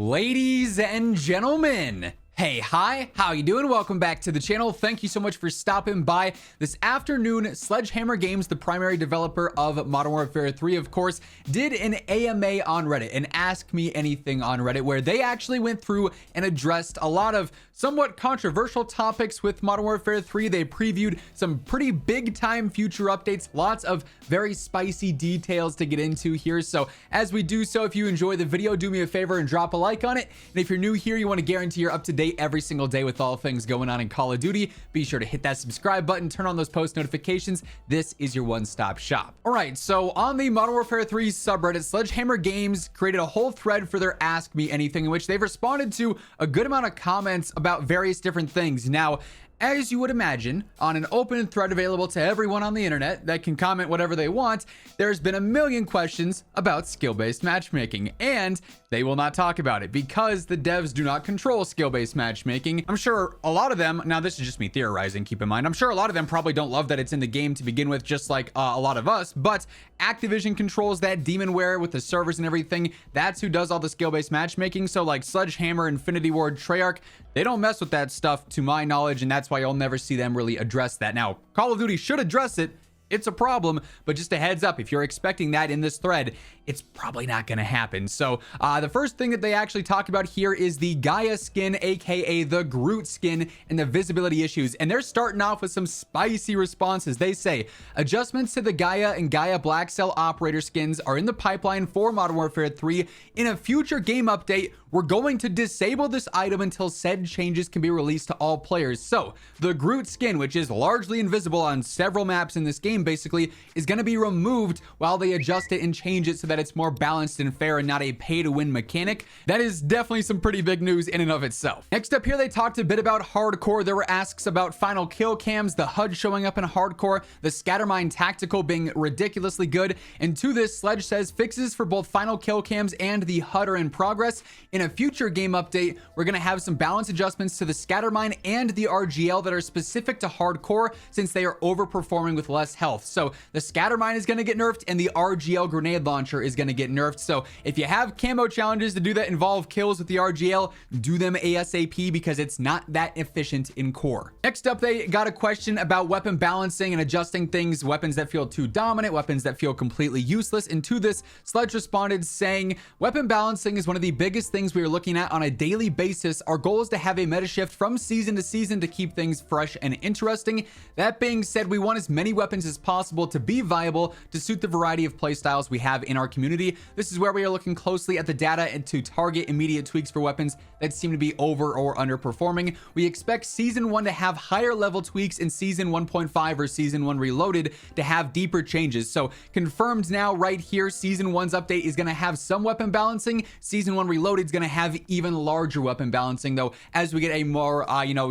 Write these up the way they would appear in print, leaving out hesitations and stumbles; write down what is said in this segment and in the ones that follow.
Ladies and gentlemen, hey, hi, how you doing? Welcome back to the channel. Thank you so much for stopping by this afternoon. Sledgehammer Games, the primary developer of Modern Warfare 3, of course, did an AMA on Reddit, an Ask Me Anything on Reddit, where they actually went through and addressed a lot of somewhat controversial topics with Modern Warfare 3. They previewed some pretty big time future updates, lots of very spicy details to get into here. So as we do so, if you enjoy the video, do me a favor and drop a like on it. And if you're new here, you want to guarantee you're up to date every single day with all things going on in Call of Duty, be sure to hit that subscribe button, turn on those post notifications. This is your one-stop shop. All right, so on the Modern Warfare 3 subreddit, Sledgehammer Games created a whole thread for their Ask Me Anything, in which they've responded to a good amount of comments about various different things. Now, as you would imagine, on an open thread available to everyone on the internet that can comment whatever they want, there's been a million questions about skill-based matchmaking, and they will not talk about it because the devs do not control skill-based matchmaking. I'm sure a lot of them, now this is just me theorizing, keep in mind, I'm sure a lot of them probably don't love that it's in the game to begin with, just like a lot of us, but Activision controls that demonware with the servers and everything. That's who does all the skill-based matchmaking. So like Sledgehammer, Infinity Ward, Treyarch, they don't mess with that stuff to my knowledge, and that's why you'll never see them really address that. Now, Call of Duty should address it. It's a problem, but just a heads up, if you're expecting that in this thread, it's probably not going to happen. So the first thing that they actually talk about here is the Gaia skin, aka the Groot skin, and the visibility issues. And they're starting off with some spicy responses. They say adjustments to the Gaia and Gaia Black Cell operator skins are in the pipeline for Modern Warfare 3. In a future game update, we're going to disable this item until said changes can be released to all players. So the Groot skin, which is largely invisible on several maps in this game, basically is going to be removed while they adjust it and change it so that it's more balanced and fair and not a pay to win mechanic. That is definitely some pretty big news in and of itself. Next up here, they talked a bit about hardcore. There were asks about final kill cams, the HUD showing up in hardcore, the Scattermine tactical being ridiculously good. And to this, Sledge says fixes for both final kill cams and the HUD are in progress. In a future game update, we're going to have some balance adjustments to the Scattermine and the RGL that are specific to hardcore, since they are overperforming with less health. So the Scattermine is going to get nerfed and the RGL grenade launcher is going to get nerfed. So if you have camo challenges to do that involve kills with the RGL, do them ASAP because it's not that efficient in core. Next up, they got a question about weapon balancing and adjusting things, weapons that feel too dominant, weapons that feel completely useless. And to this, Sledge responded saying, weapon balancing is one of the biggest things we are looking at on a daily basis. Our goal is to have a meta shift from season to season to keep things fresh and interesting. That being said, we want as many weapons as possible to be viable to suit the variety of playstyles we have in our community. This is where we are looking closely at the data and to target immediate tweaks for weapons that seem to be over or underperforming. We expect season 1 to have higher level tweaks and season 1.5 or season 1 reloaded to have deeper changes. So confirmed now right here, season 1's update is going to have some weapon balancing. Season 1 reloaded is going to have even larger weapon balancing, though, as we get a more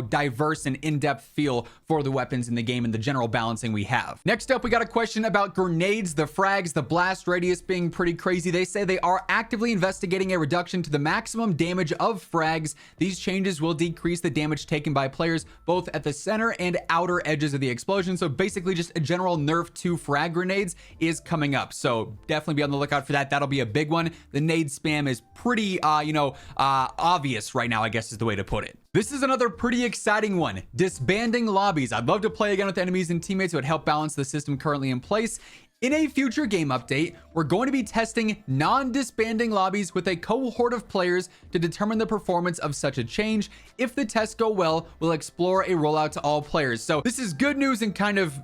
diverse and in-depth feel for the weapons in the game and the general balancing we have. Next up, we got a question about grenades, the frags, the blast radius being pretty crazy. They say they are actively investigating a reduction to the maximum damage of frags. These changes will decrease the damage taken by players both at the center and outer edges of the explosion. So basically just a general nerf to frag grenades is coming up. So definitely be on the lookout for that. That'll be a big one. The nade spam is pretty, obvious right now, I guess is the way to put it. This is another pretty exciting one. Disbanding lobbies. I'd love to play again with enemies and teammates. It would help balance the system currently in place. In a future game update, we're going to be testing non-disbanding lobbies with a cohort of players to determine the performance of such a change. If the tests go well, we'll explore a rollout to all players. So this is good news and kind of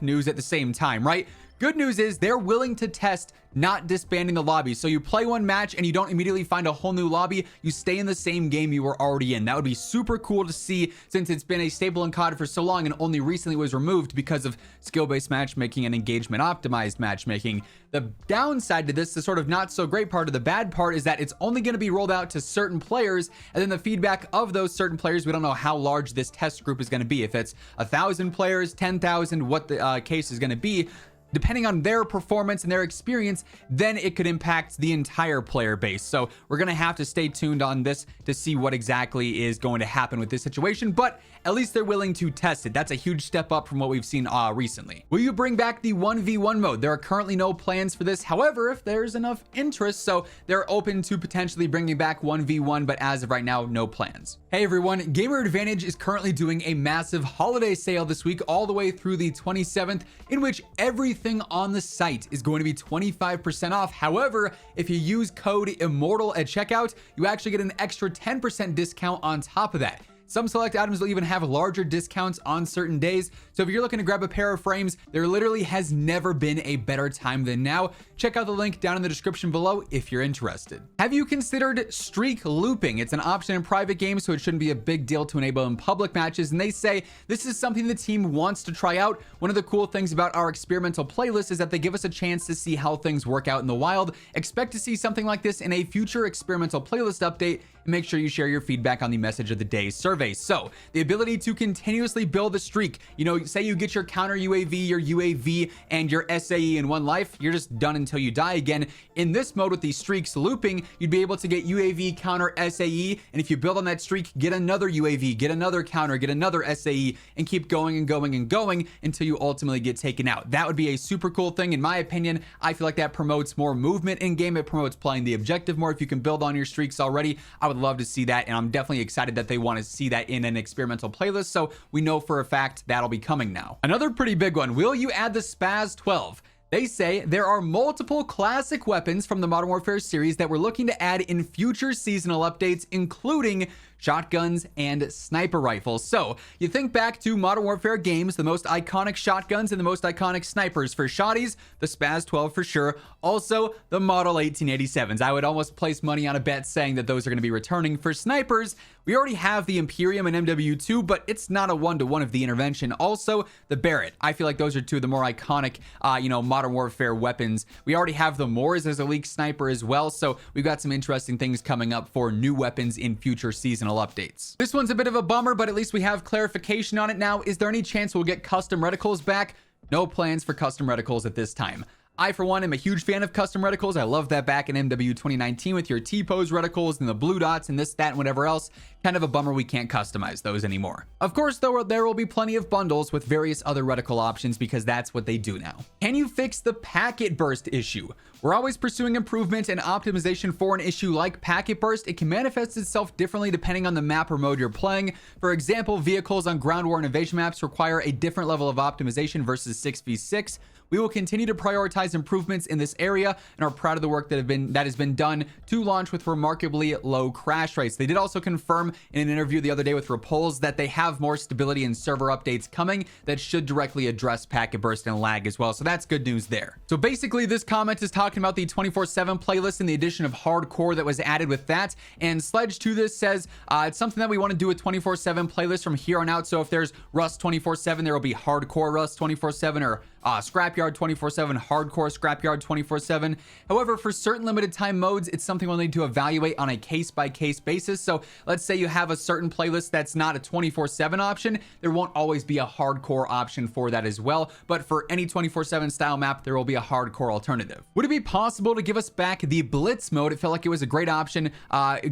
news at the same time, right? Good news is they're willing to test not disbanding the lobby. So you play one match and you don't immediately find a whole new lobby. You stay in the same game you were already in. That would be super cool to see, since it's been a staple in COD for so long and only recently was removed because of skill-based matchmaking and engagement optimized matchmaking. The downside to this, the sort of not so great part of the bad part, is that it's only going to be rolled out to certain players, and then the feedback of those certain players, we don't know how large this test group is going to be. If it's 1,000 players, 10,000, what the case is going to be. depending on their performance and their experience, then it could impact the entire player base. So we're going to have to stay tuned on this to see what exactly is going to happen with this situation, but at least they're willing to test it. That's a huge step up from what we've seen recently. Will you bring back the 1v1 mode? There are currently no plans for this. However, if there's enough interest, so they're open to potentially bringing back 1v1, but as of right now, no plans. Hey everyone, Gamer Advantage is currently doing a massive holiday sale this week all the way through the 27th, in which everything on the site is going to be 25% off. However, if you use code WhosImmortal at checkout, you actually get an extra 10% discount on top of that. Some select items will even have larger discounts on certain days. So if you're looking to grab a pair of frames, there literally has never been a better time than now. Check out the link down in the description below if you're interested. Have you considered streak looping? It's an option in private games, so it shouldn't be a big deal to enable in public matches. And they say this is something the team wants to try out. One of the cool things about our experimental playlist is that they give us a chance to see how things work out in the wild. Expect to see something like this in a future experimental playlist update. And make sure you share your feedback on the message of the day survey. So the ability to continuously build a streak, say you get your counter UAV, your UAV, and your SAE in one life, you're just done until you die again. In this mode with these streaks looping, you'd be able to get UAV, counter, SAE, and if you build on that streak, get another UAV, get another counter, get another SAE, and keep going and going and going until you ultimately get taken out. That would be a super cool thing. In my opinion, I feel like that promotes more movement in game. It promotes playing the objective more. If you can build on your streaks already, I would love to see that, and I'm definitely excited that they want to see that in an experimental playlist, so we know for a fact that'll be coming now. Another pretty big one, will you add the Spaz 12? They say there are multiple classic weapons from the Modern Warfare series that we're looking to add in future seasonal updates, including shotguns and sniper rifles. So you think back to Modern Warfare games, the most iconic shotguns and the most iconic snipers. For shotties, the Spaz 12 for sure. Also, the Model 1887s. I would almost place money on a bet saying that those are going to be returning. For snipers, we already have the Imperium and MW2, but it's not a one-to-one of the intervention. Also, the Barrett. I feel like those are two of the more iconic, Modern Warfare weapons. We already have the Moors as a league sniper as well, so we've got some interesting things coming up for new weapons in future seasonal updates. This one's a bit of a bummer, but at least we have clarification on it now. Is there any chance we'll get custom reticles back? No plans for custom reticles at this time. I, for one, am a huge fan of custom reticles. I love that back in MW 2019 with your T-pose reticles and the blue dots and this, that, and whatever else. Kind of a bummer we can't customize those anymore. Of course, though, there will be plenty of bundles with various other reticle options because that's what they do now. Can you fix the packet burst issue? We're always pursuing improvement and optimization for an issue like packet burst. It can manifest itself differently depending on the map or mode you're playing. For example, vehicles on ground war and invasion maps require a different level of optimization versus 6v6. We will continue to prioritize improvements in this area and are proud of the work that has been done to launch with remarkably low crash rates. They did also confirm in an interview the other day with Reticles that they have more stability and server updates coming that should directly address packet burst and lag as well. So that's good news there. So basically this comment is talking about the 24/7 playlist and the addition of hardcore that was added with that. And Sledge to this says it's something that we want to do a 24/7 playlist from here on out. So if there's Rust 24/7, there will be hardcore Rust 24/7 or Scrapyard 24/7, hardcore Scrapyard 24/7. However, for certain limited time modes, it's something we'll need to evaluate on a case-by-case basis. So let's say you have a certain playlist that's not a 24/7 option, there won't always be a hardcore option for that as well. But for any 24/7 style map, there will be a hardcore alternative. Would it be possible to give us back the Blitz mode? It felt like it was a great option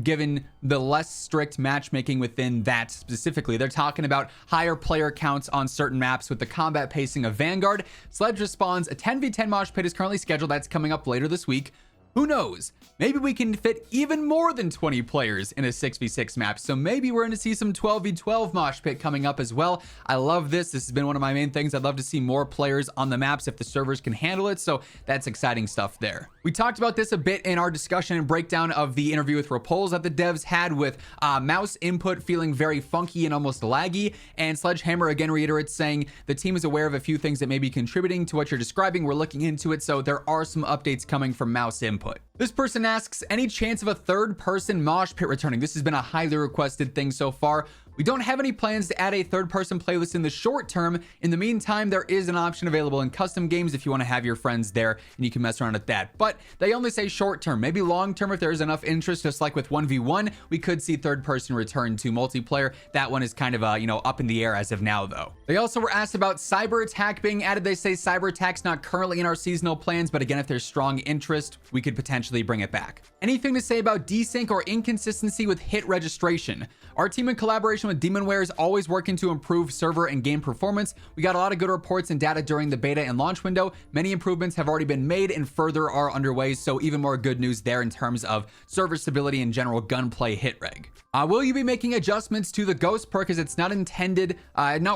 given the less strict matchmaking within that specifically. They're talking about higher player counts on certain maps with the combat pacing of Vanguard. Sledge responds, a 10v10 mosh pit is currently scheduled. That's coming up later this week. Who knows? Maybe we can fit even more than 20 players in a 6v6 map. So maybe we're going to see some 12v12 mosh pit coming up as well. I love this. This has been one of my main things. I'd love to see more players on the maps if the servers can handle it. So that's exciting stuff there. We talked about this a bit in our discussion and breakdown of the interview with Reticles that the devs had with mouse input feeling very funky and almost laggy. And Sledgehammer again reiterates saying the team is aware of a few things that may be contributing to what you're describing. We're looking into it. So there are some updates coming from mouse input. This person asks, any chance of a third person mosh pit returning? This has been a highly requested thing so far. We don't have any plans to add a third-person playlist in the short term. In the meantime, there is an option available in custom games if you want to have your friends there and you can mess around with that. But they only say short term, maybe long term if there's enough interest. Just like with 1v1, we could see third-person return to multiplayer. That one is kind of up in the air as of now though. They also were asked about cyber attack being added. They say cyber attack's not currently in our seasonal plans, but again, if there's strong interest, we could potentially bring it back. Anything to say about desync or inconsistency with hit registration? Our team in collaboration with Demonware is always working to improve server and game performance. We got a lot of good reports and data during the beta and launch window. Many improvements have already been made and further are underway, so even more good news there in terms of server stability and general gunplay hit reg. Will you be making adjustments to the Ghost perk as it's not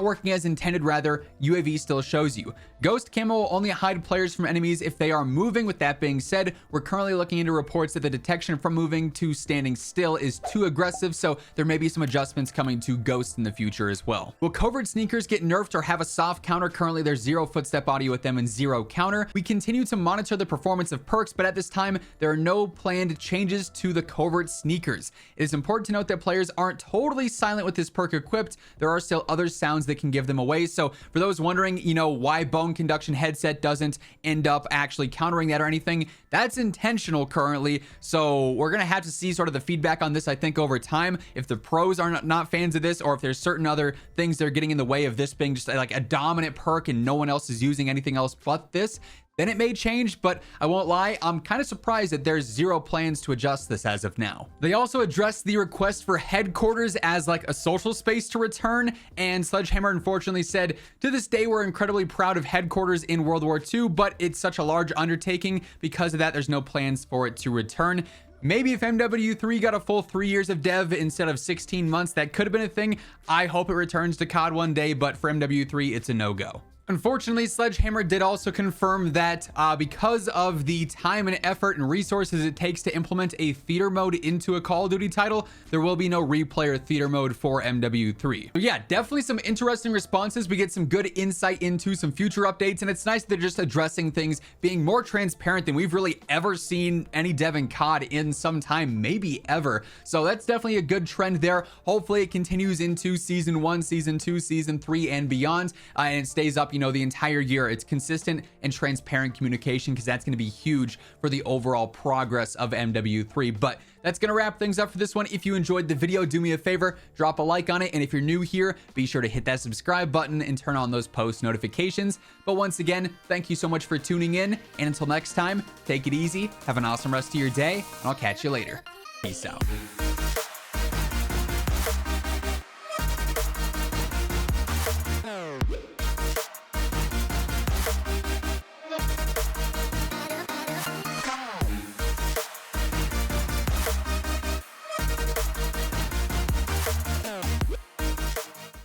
working as intended rather, UAV still shows you. Ghost camo will only hide players from enemies if they are moving. With that being said, we're currently looking into reports that the detection from moving to standing still is too aggressive, so there may be some adjustments coming to Ghost in the future as well. Will Covert sneakers get nerfed or have a soft counter? Currently, there's 0 footstep audio with them and 0 counter. We continue to monitor the performance of perks, but at this time, there are no planned changes to the Covert sneakers. It is important to note that players aren't totally silent with this perk equipped. There are still other sounds that can give them away. So for those wondering, why bone conduction headset doesn't end up actually countering that or anything, that's intentional currently. So we're going to have to see sort of the feedback on this, I think, over time. If the pros are not fans of this, or if there's certain other things that are getting in the way of this being just like a dominant perk and no one else is using anything else but this, then it may change, but I won't lie, I'm kind of surprised that there's 0 plans to adjust this as of now. They also addressed the request for headquarters as like a social space to return, and Sledgehammer unfortunately said, to this day, we're incredibly proud of headquarters in World War II, but it's such a large undertaking. Because of that, there's no plans for it to return. Maybe if MW3 got a full 3 years of dev instead of 16 months, that could have been a thing. I hope it returns to COD one day, but for MW3, it's a no-go. Unfortunately, Sledgehammer did also confirm that because of the time and effort and resources it takes to implement a theater mode into a Call of Duty title, there will be no replayer theater mode for MW3. So yeah, definitely some interesting responses. We get some good insight into some future updates, and it's nice that they're just addressing things, being more transparent than we've really ever seen any dev in COD in some time, maybe ever. So that's definitely a good trend there. Hopefully it continues into season 1, season 2, season 3, and beyond, and it stays up, the entire year. It's consistent and transparent communication, because that's going to be huge for the overall progress of MW3. But that's going to wrap things up for this one. If you enjoyed the video, do me a favor, drop a like on it. And if you're new here, be sure to hit that subscribe button and turn on those post notifications. But once again, thank you so much for tuning in. And until next time, take it easy, have an awesome rest of your day, and I'll catch you later. Peace out.